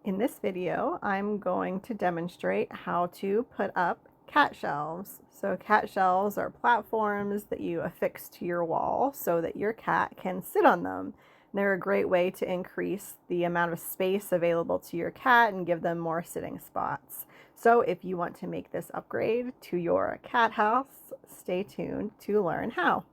In this video, I'm going to demonstrate how to put up cat shelves. So cat shelves are platforms that you affix to your wall so that your cat can sit on them. They're a great way to increase the amount of space available to your cat and give them more sitting spots. So if you want to make this upgrade to your cat house, stay tuned to learn how.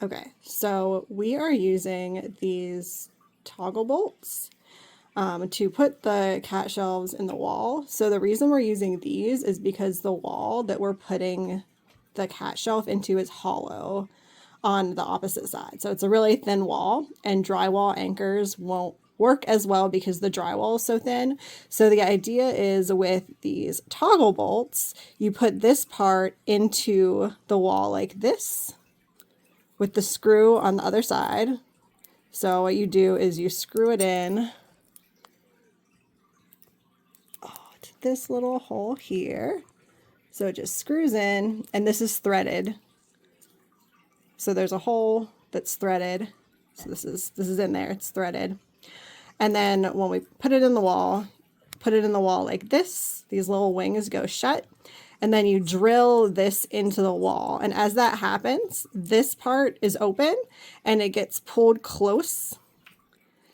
Okay, so we are using these toggle bolts to put the cat shelves in the wall. So the reason we're using these is because the wall that we're putting the cat shelf into is hollow on the opposite side. So it's a really thin wall, and drywall anchors won't work as well because the drywall is so thin. So the idea is with these toggle bolts, you put this part into the wall like this with the screw on the other side. So what you do is you screw it in to this little hole here. So it just screws in, and this is threaded. So there's a hole that's threaded. So this is in there, it's threaded. And then when we put it in the wall, like this, these little wings go shut. And then you drill this into the wall. And as that happens, this part is open and it gets pulled close.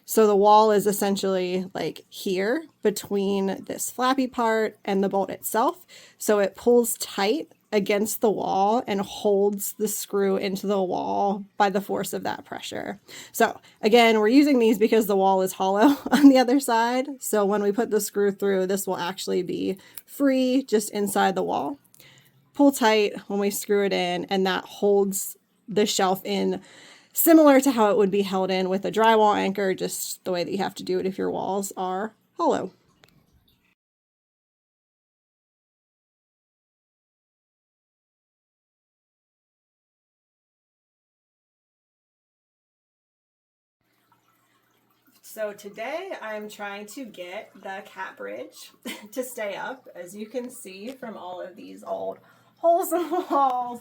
So the wall is essentially like here between this flappy part and the bolt itself. So it pulls tight against the wall and holds the screw into the wall by the force of that pressure. So again, we're using these because the wall is hollow on the other side. So when we put the screw through, this will actually be free just inside the wall. Pull tight when we screw it in, and that holds the shelf in, similar to how it would be held in with a drywall anchor, just the way that you have to do it if your walls are hollow. So today I'm trying to get the cat bridge to stay up. As you can see from all of these old holes in the walls,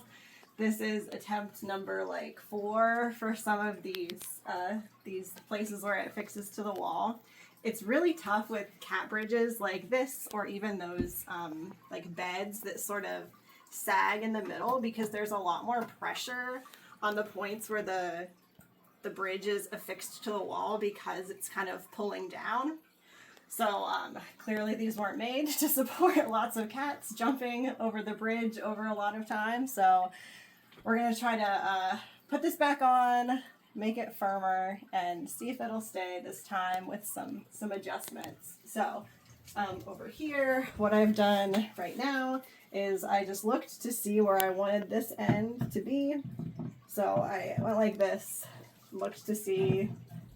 this is attempt number like 4 for some of these places where it fixes to the wall. It's really tough with cat bridges like this, or even those like beds that sort of sag in the middle, because there's a lot more pressure on the points where the bridge is affixed to the wall because it's kind of pulling down. So clearly these weren't made to support lots of cats jumping over the bridge over a lot of time. So we're going to try to put this back on, make it firmer, and see if it'll stay this time with some adjustments. So over here, what I've done right now is I just looked to see where I wanted this end to be. So I went like this, looked to see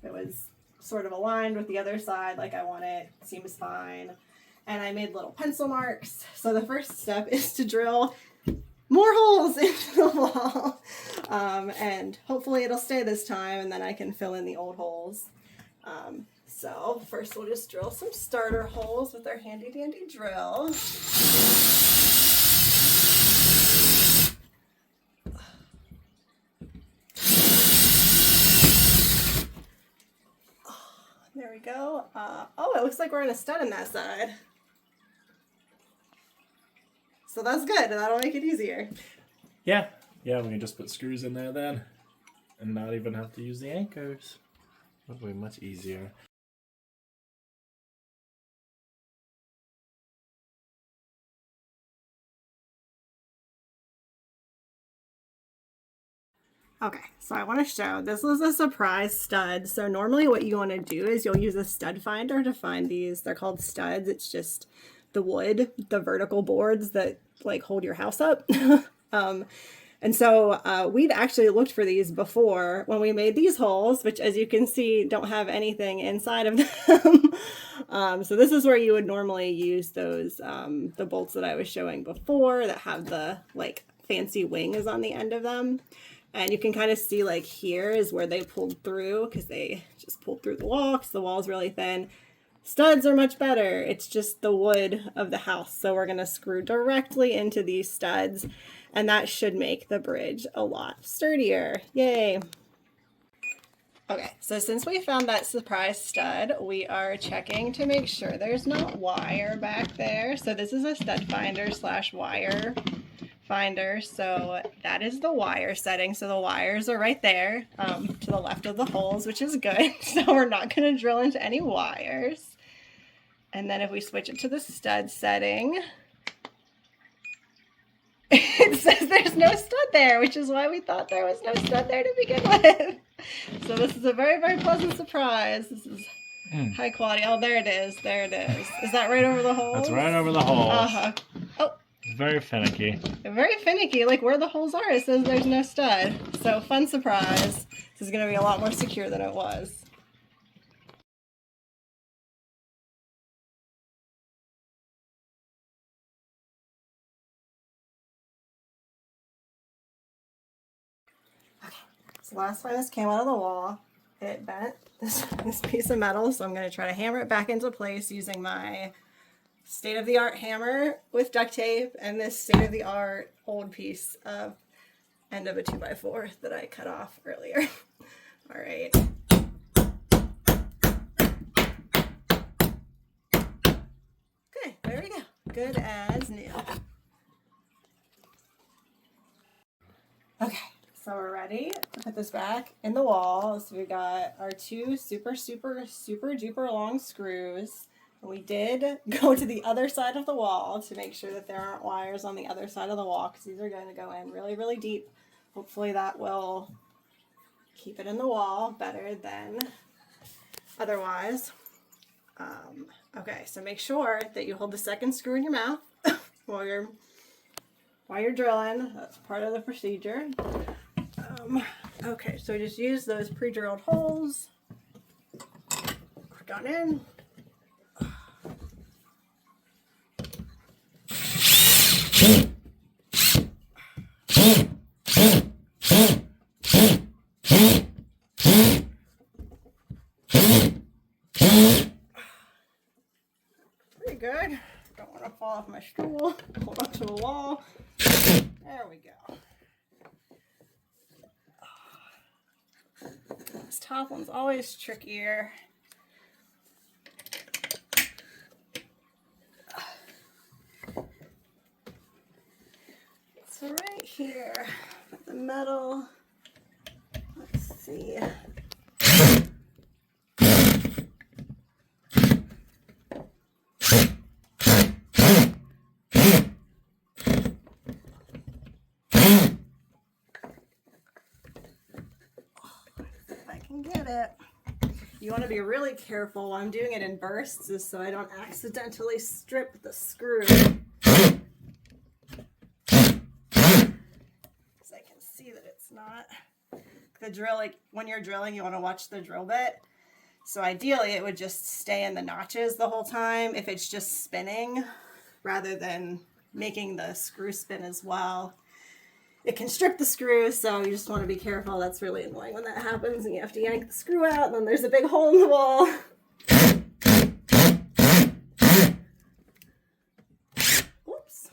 if it was sort of aligned with the other side like I want it. Seems fine. And I made little pencil marks. So the first step is to drill more holes into the wall. And hopefully it'll stay this time, and then I can fill in the old holes. So first we'll just drill some starter holes with our handy dandy drill. There we go. Oh, it looks like we're in a stud on that side. So that's good. That'll make it easier. Yeah, we can just put screws in there then, and not even have to use the anchors. That'll be much easier. Okay, so I want to show, this was a surprise stud. So normally what you want to do is you'll use a stud finder to find these. They're called studs. It's just the wood, the vertical boards that like hold your house up. And so we'd actually looked for these before when we made these holes, which as you can see don't have anything inside of them. So this is where you would normally use those, the bolts that I was showing before that have the like fancy wings on the end of them. And you can kind of see like here is where they pulled through because they just pulled through the wall because the wall's really thin. Studs are much better. It's just the wood of the house. So we're going to screw directly into these studs, and that should make the bridge a lot sturdier. Yay. Okay, so since we found that surprise stud, we are checking to make sure there's not wire back there. So this is a stud finder / wire finder. So that is the wire setting. So the wires are right there to the left of the holes, which is good. So we're not going to drill into any wires. And then if we switch it to the stud setting, it says there's no stud there, which is why we thought there was no stud there to begin with. So this is a very, very pleasant surprise. This is high quality. Oh, there it is. There it is. Is that right over the hole? That's right over the hole. Oh. Very finicky. Very finicky. Like where the holes are, it says there's no stud. So fun surprise. This is going to be a lot more secure than it was. So last time this came out of the wall, it bent this piece of metal, so I'm going to try to hammer it back into place using my state-of-the-art hammer with duct tape and this state-of-the-art old piece of end of a 2x4 that I cut off earlier. All right. Okay, there we go. Good as new. Okay. So we're ready to put this back in the wall. So we got our two super duper long screws. And we did go to the other side of the wall to make sure that there aren't wires on the other side of the wall because these are going to go in really, really deep. Hopefully that will keep it in the wall better than otherwise. Okay, so make sure that you hold the second screw in your mouth while you're drilling. That's part of the procedure. Okay, so just use those pre-drilled holes. Click on in. Pretty good. Don't want to fall off my stool. Hold on to the wall. There we go. This top one's always trickier. So right here, the metal, let's see. Get it. You want to be really careful while I'm doing it in bursts just so I don't accidentally strip the screw. Because I can see that it's not. The drill, like when you're drilling, you want to watch the drill bit. So ideally it would just stay in the notches the whole time if it's just spinning rather than making the screw spin as well. It can strip the screw, so you just want to be careful. That's really annoying when that happens and you have to yank the screw out and then there's a big hole in the wall. Oops.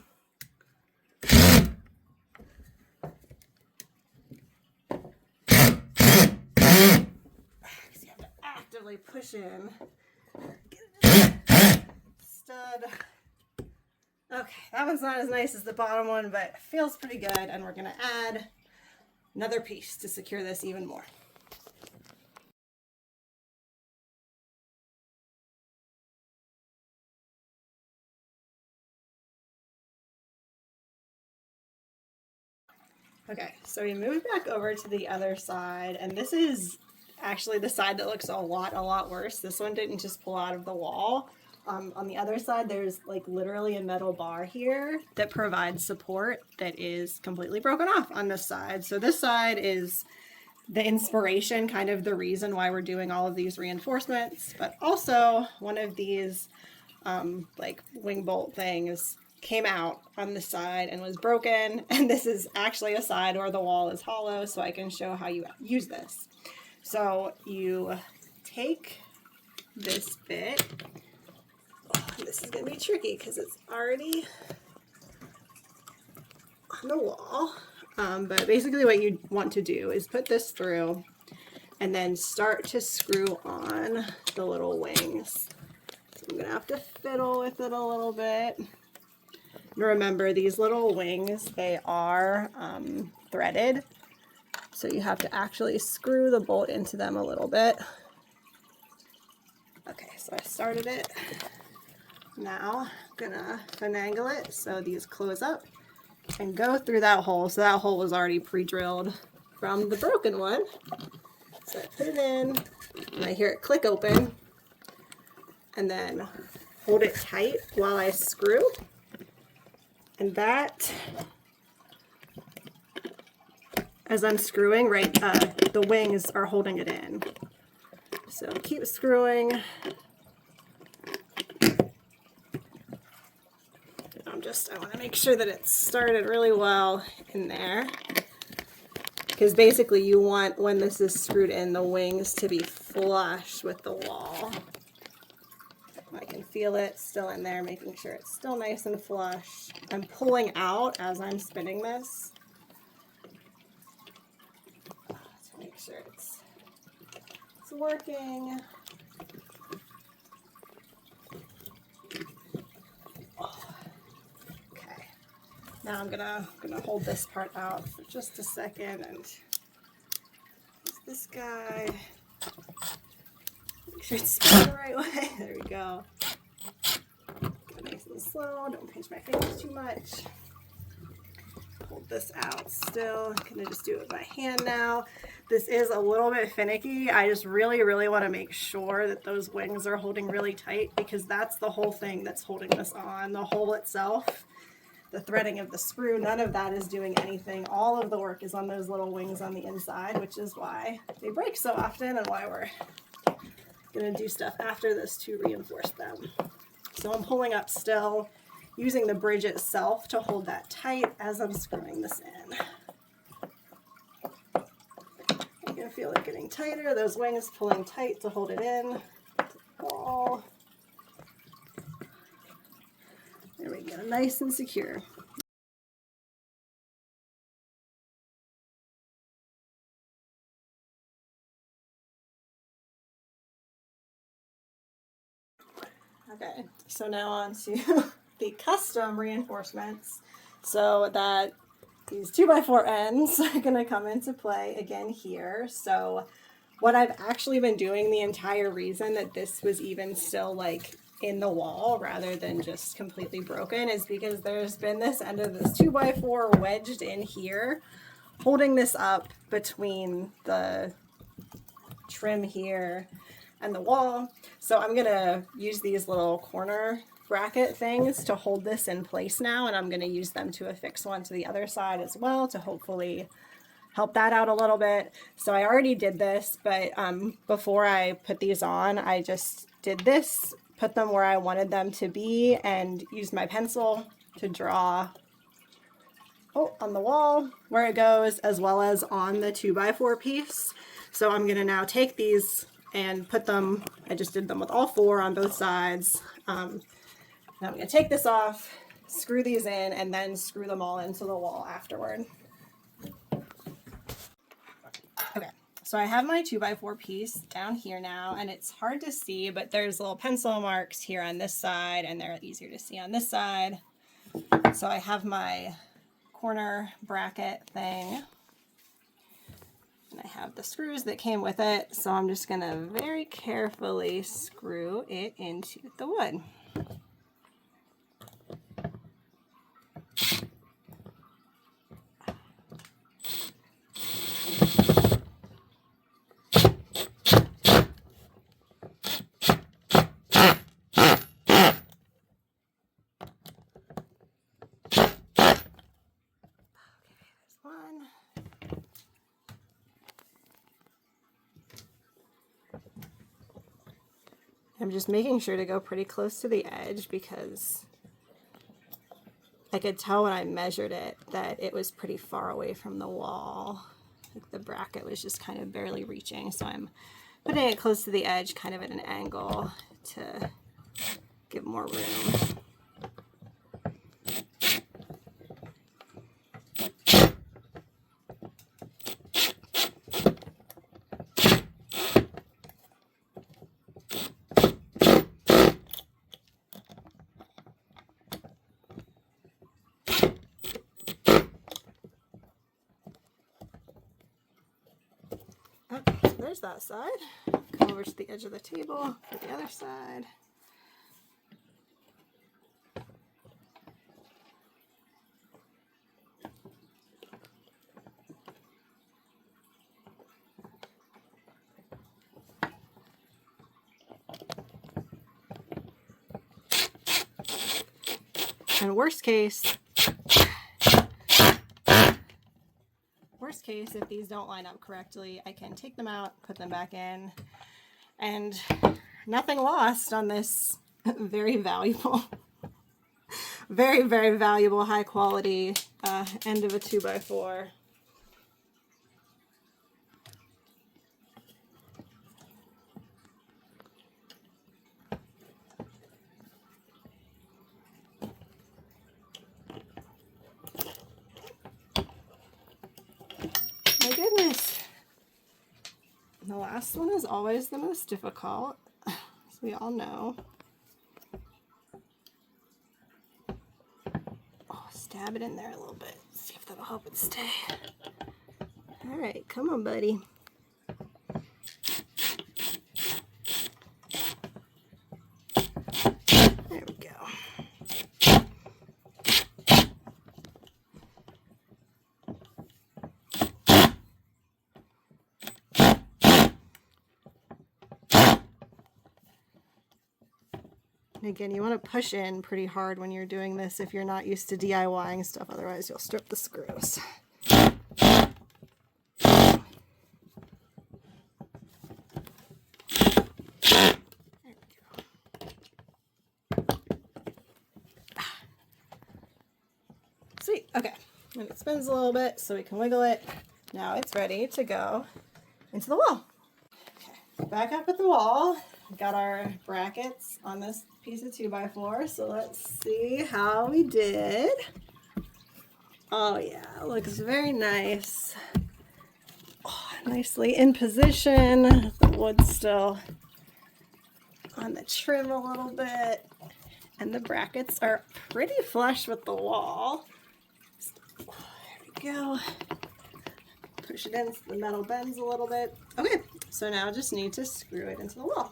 You have to actively push in. Stud. Okay, that one's not as nice as the bottom one, but it feels pretty good, and we're going to add another piece to secure this even more. Okay, so we moved back over to the other side, and this is actually the side that looks a lot worse. This one didn't just pull out of the wall. On the other side, there's like literally a metal bar here that provides support that is completely broken off on this side. So this side is the inspiration, kind of the reason why we're doing all of these reinforcements, but also one of these like wing bolt things came out on the side and was broken, and this is actually a side where the wall is hollow, so I can show how you use this. So you take this bit. Oh, this is going to be tricky because it's already on the wall. But basically what you want to do is put this through and then start to screw on the little wings. So I'm going to have to fiddle with it a little bit. Remember, these little wings, they are threaded, so you have to actually screw the bolt into them a little bit. Okay, so I started it. Now I'm gonna finagle it so these close up and go through that hole. So that hole was already pre-drilled from the broken one. So I put it in, and I hear it click open, and then hold it tight while I screw. And that, as I'm screwing, right, the wings are holding it in. So keep screwing. I want to make sure that it's started really well in there. Because basically you want, when this is screwed in, the wings to be flush with the wall. I can feel it still in there, making sure it's still nice and flush. I'm pulling out as I'm spinning this to make sure it's working. Okay, now I'm gonna hold this part out for just a second and use this guy. Make sure it's spinning the right way. There we go. Go nice and slow. Don't pinch my fingers too much. Hold this out still. I'm gonna just do it with my hand now. This is a little bit finicky. I just really want to make sure that those wings are holding really tight, because that's the whole thing that's holding this on. The hole itself, the threading of the screw, none of that is doing anything. All of the work is on those little wings on the inside, which is why they break so often and why we're gonna do stuff after this to reinforce them. So I'm pulling up still, using the bridge itself to hold that tight as I'm screwing this in. You're gonna feel it getting tighter, those wings pulling tight to hold it in. Wall. There we go, nice and secure. Okay, so now on to the custom reinforcements. So that these 2x4 ends are going to come into play again here. So what I've actually been doing, the entire reason that this was even still like in the wall rather than just completely broken, is because there's been this end of this 2x4 wedged in here, holding this up between the trim here and the wall. So I'm gonna use these little corner bracket things to hold this in place now, and I'm gonna use them to affix one to the other side as well to hopefully help that out a little bit. So I already did this, but before I put these on, I just did this, put them where I wanted them to be, and used my pencil to draw on the wall where it goes, as well as on the 2x4 piece. So I'm gonna now take these and put them, I just did them with all four on both sides. Now I'm gonna take this off, screw these in, and then screw them all into the wall afterward. Okay, so I have my 2x4 piece down here now, and it's hard to see, but there's little pencil marks here on this side, and they're easier to see on this side. So I have my corner bracket thing, and I have the screws that came with it, so I'm just gonna very carefully screw it into the wood. I'm just making sure to go pretty close to the edge because I could tell when I measured it that it was pretty far away from the wall. Like the bracket was just kind of barely reaching. So I'm putting it close to the edge, kind of at an angle to give more room. Okay, so there's that side. Come over to the edge of the table for the other side. And worst case, if these don't line up correctly, I can take them out, put them back in, and nothing lost on this very valuable, very, very valuable, high quality end of a 2x4. My goodness. The last one is always the most difficult, as we all know. Oh, stab it in there a little bit. See if that'll help it stay. All right, come on, buddy. There we go. And again, you want to push in pretty hard when you're doing this if you're not used to DIYing stuff, otherwise you'll strip the screws. Sweet, okay. And it spins a little bit so we can wiggle it. Now it's ready to go into the wall. Okay, back up at the wall. We've got our brackets on this piece of 2x4, so let's see how we did. Oh yeah, it looks very nice. Oh, nicely in position. The wood's still on the trim a little bit. And the brackets are pretty flush with the wall. Oh, there we go. Push it in so the metal bends a little bit. Okay, so now just need to screw it into the wall.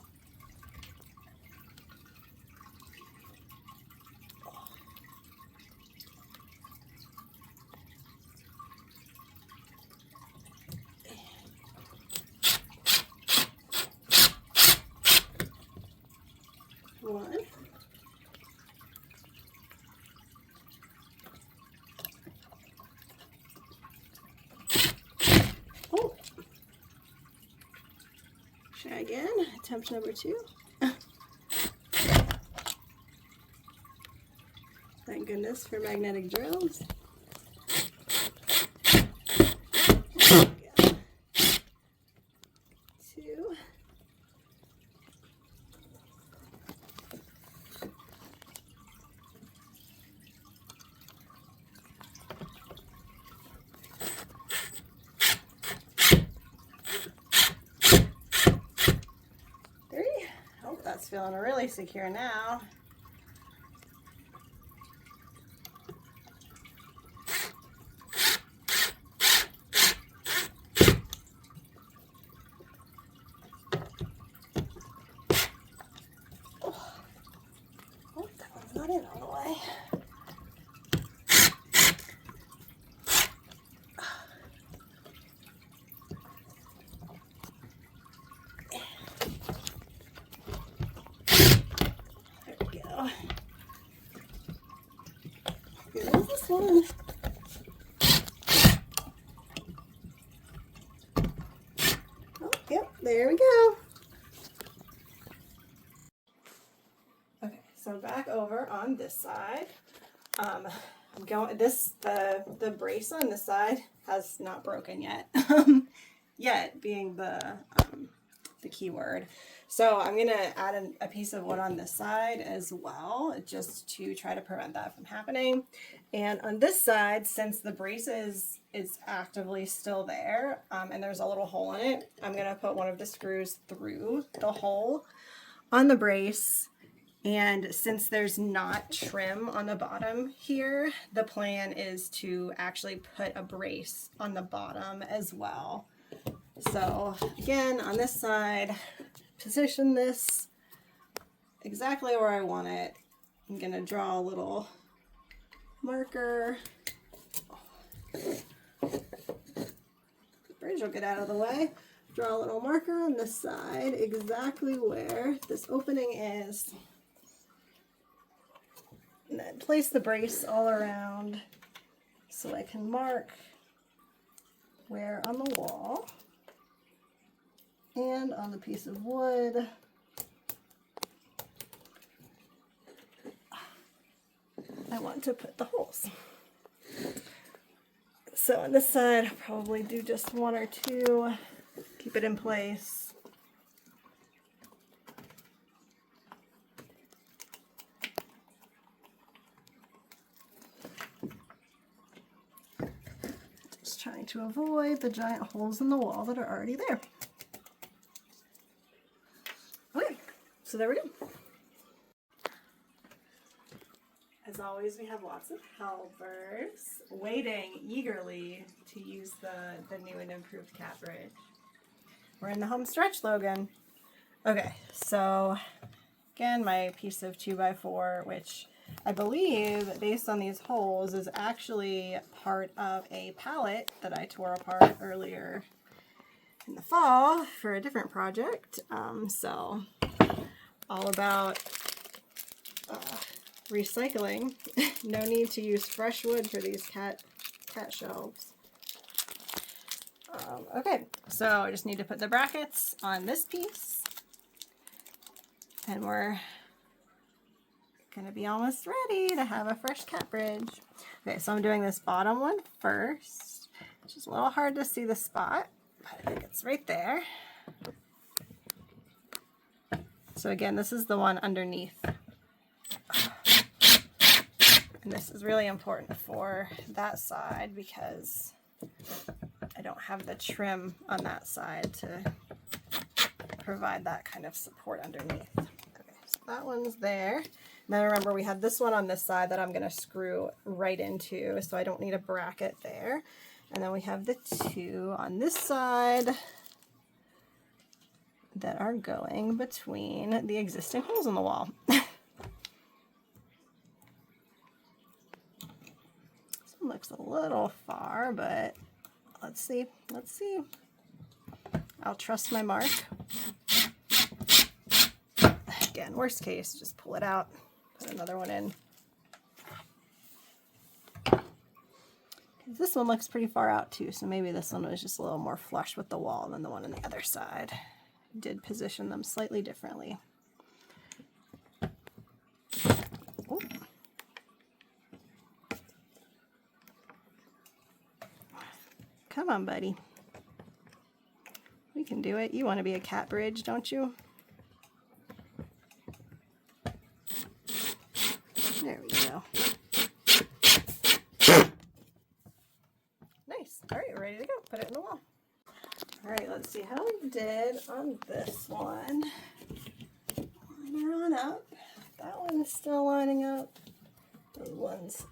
One. Oh. Try again. Attempt number 2. Thank goodness for magnetic drills. There we go. 2. That's feeling really secure now. Oh, that one's not in all the way. Here's this one. Oh, yep, there we go. Okay, so back over on this side. the brace on this side has not broken yet. Yet being the key word. So I'm gonna add a piece of wood on this side as well, just to try to prevent that from happening. And on this side, since the brace is actively still there, and there's a little hole in it, I'm gonna put one of the screws through the hole on the brace. And since there's not trim on the bottom here, the plan is to actually put a brace on the bottom as well. So again, on this side, position this exactly where I want it. I'm going to draw a little marker. The bridge will get out of the way. Draw a little marker on this side, exactly where this opening is. And then place the brace all around so I can mark where on the wall and on the piece of wood I want to put the holes. So on this side, I'll probably do just one or two, keep it in place. Just trying to avoid the giant holes in the wall that are already there. Okay, so there we go. As always, we have lots of helpers waiting eagerly to use the new and improved cat bridge. We're in the home stretch, Logan. Okay, so again, my piece of 2x4, which I believe, based on these holes, is actually part of a pallet that I tore apart earlier in the fall for a different project. So all about recycling. No need to use fresh wood for these cat shelves. Okay, so I just need to put the brackets on this piece, and we're gonna be almost ready to have a fresh cat bridge. Okay, so I'm doing this bottom one first. It's just a little hard to see the spot, but I think it's right there. So again, this is the one underneath. And this is really important for that side because I don't have the trim on that side to provide that kind of support underneath. Okay, so that one's there. And then remember, we had this one on this side that I'm going to screw right into, so I don't need a bracket there. And then we have the two on this side that are going between the existing holes in the wall. Looks a little far, but let's see. I'll trust my mark. Again, worst case, just pull it out, put another one in. This one looks pretty far out too, so maybe this one was just a little more flush with the wall than the one on the other side. I did position them slightly differently. Ooh. Come on, buddy. We can do it. You want to be a cat bridge, don't you? There we go. Nice. All right, ready to go. Put it in the wall. All right, let's see how we did on this one. Line her on up. That one is still lining up. Those ones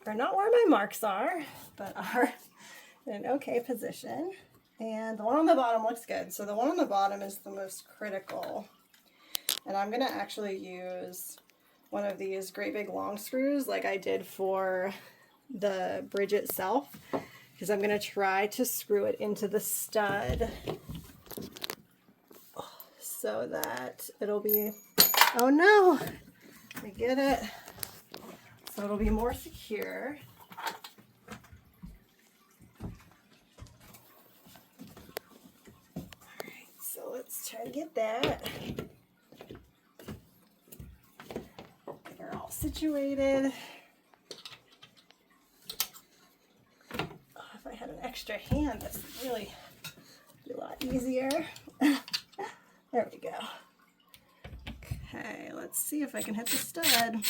are not where my marks are, but are in an okay position. And the one on the bottom looks good. So the one on the bottom is the most critical. And I'm going to actually use one of these great big long screws like I did for the bridge itself, because I'm going to try to screw it into the stud so that it'll be, oh no, I get it. So it'll be more secure. So let's try to get that. Get her all situated. extra hand, this would really be a lot easier. There we go. Okay, let's see if I can hit the stud.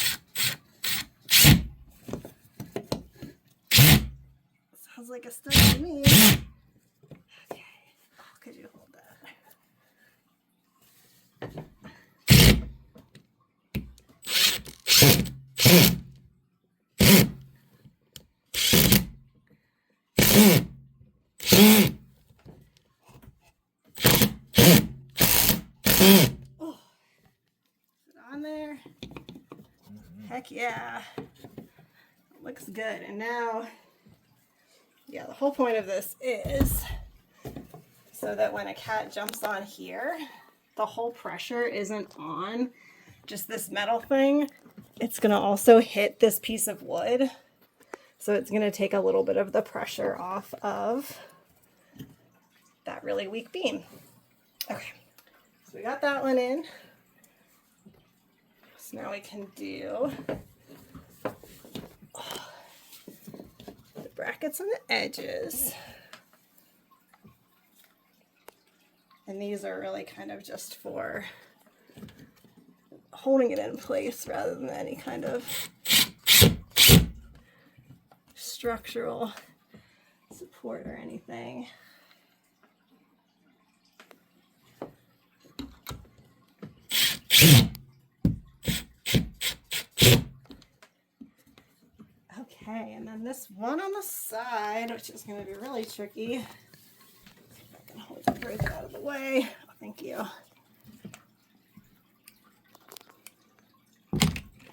Sounds like a stud to me. Okay, could you hold that? Oh, is it on there? Heck yeah. It looks good. And now, yeah, the whole point of this is so that when a cat jumps on here, the whole pressure isn't on just this metal thing. It's going to also hit this piece of wood. So it's going to take a little bit of the pressure off of that really weak beam. Okay, so we got that one in. So now we can do the brackets on the edges. And these are really kind of just for holding it in place rather than any kind of structural support or anything. Okay, and then this one on the side, which is going to be really tricky. See if I can hold the bridge out of the way. Oh, thank you.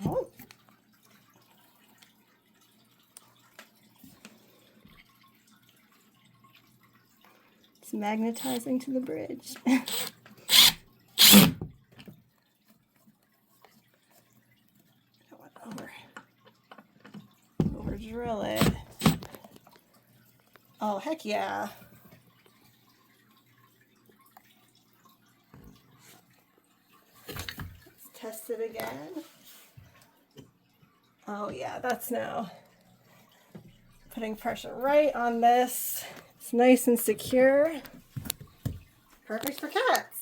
Oh. It's magnetizing to the bridge. Over drill it. Oh, heck yeah. Let's test it again. Oh yeah, that's now putting pressure right on this. It's nice and secure. Perfect for cats.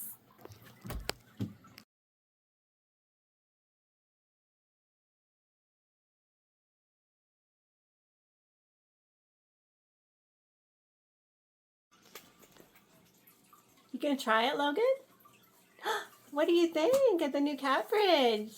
You gonna try it, Logan? What do you think of the new cat bridge?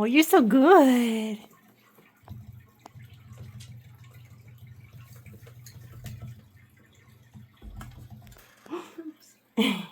Oh, you're so good. Oops.